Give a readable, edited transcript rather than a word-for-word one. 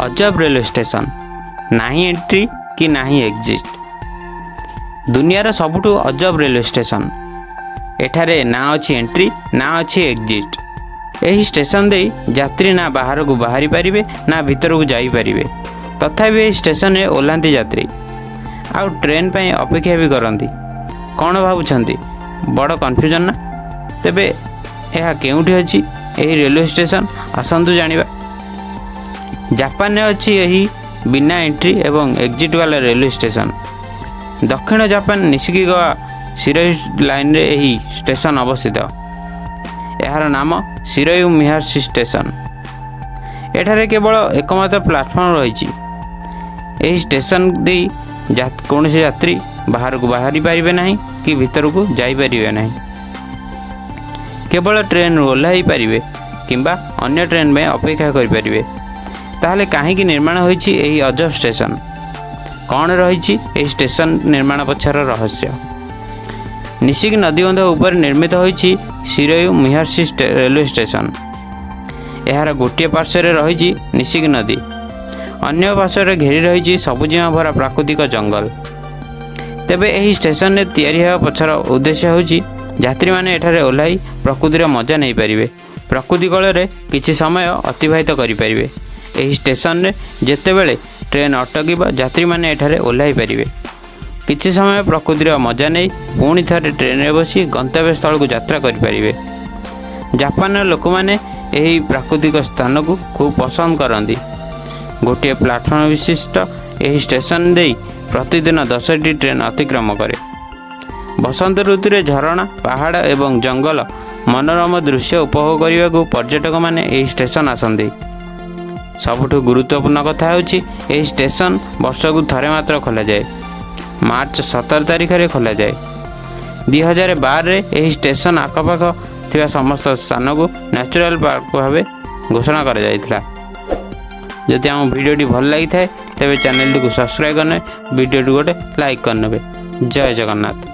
अजब railway station नहीं entry कि नहीं एग्जिट। दुनियार सबुठु अजब रेलवे स्टेशन एठारे ना अच्छी एंट्री ना अच्छी एग्जिट। यही स्टेशन दे यात्री ना बाहर को बाहरी पारिबे ना भीतर को जाई पारिबे। तथापि यही स्टेशन में ओह्लांती यात्री आउ ट्रेन पे अपेक्षा भी करती। कौन भावुंट बड़ कन्फ्यूजन ना? तेबे यह केउठी अछि यही रेलवे स्टेशन आसतु जानिबा। जापान में अच्छी यही बिना एंट्री एवं एग्जिट वाला रेलवे स्टेशन। दक्षिण जापान निशिकावा शिरयू लाइन रे यही स्टेशन अवस्थित। यार नाम शिरयू मिहाशी स्टेशन। एठारे केवल एकमात्र प्लाटफर्म रही। यही स्टेशन दे कौन से यात्री बाहर को बाहरी पारिबे नहीं कि भीतर को जाई पारिबे नहीं। केवल ट्रेन ओह्लाई पारिबे किंबा अन्य ट्रेन में अपेक्षा करि पारिबे। ताहले काहीकि निर्माण होईछि एही अजब स्टेशन? कौन रही एही स्टेशन निर्माण पछर रहस्य? निशिक नदीबंध उपर निर्मित होईछि शिरयू मिहाशी रेलवे स्टेशन। यार गोटे पार्श्व रही निशिक नदी, अन्य पार्श्व घेरी रही सबुजिमा भरा प्राकृतिक जंगल। तेबे एही स्टेशन ने तैयारी हेबा पछर उद्देश्य होईछि यात्री माने एठारे ओह्लाई प्रकृतिर मजा नहीं पारिबे, प्रकृति कूल किछि समय अतिबाहित करि पारिबे। एही स्टेशन रे जेतेबेले ट्रेन अटकिबा यात्री माने एठारे ओह्लाई पारिबे। किछि समय प्रकृतिर मजा नहीं पुणी थरे ट्रेन रे बसी गंतव्य स्थल को यात्रा करि पारिबे। जापान लोक माने एही प्राकृतिक स्थान को खूब पसंद करती। गोटे प्लाटफर्म विशिष्ट एही स्टेशन दे प्रतिदिन 10टी ट्रेन अतिक्रम करे। बसंत ऋतु रे झरणा पहाड़ एवं जंगल मनोरम दृश्य उपभोग करने को पर्यटक माने एही स्टेशन आसंती। सबुठु गुरुत्वपूर्ण कथा होछि एही स्टेशन वर्ष को थरे मात्र खोला जाए। मार्च 17 तारिख रे खोला जाए। 2012 रे एही स्टेशन आखपाख थिबा समस्त स्थान को नेचुरल पार्क भाव घोषणा करा जायतिला। जदि आम भिडियोटी भल लगी थाए तेबे चैनल को सब्सक्राइब करने, वीडियो गोटे लाइक करने। जय जगन्नाथ।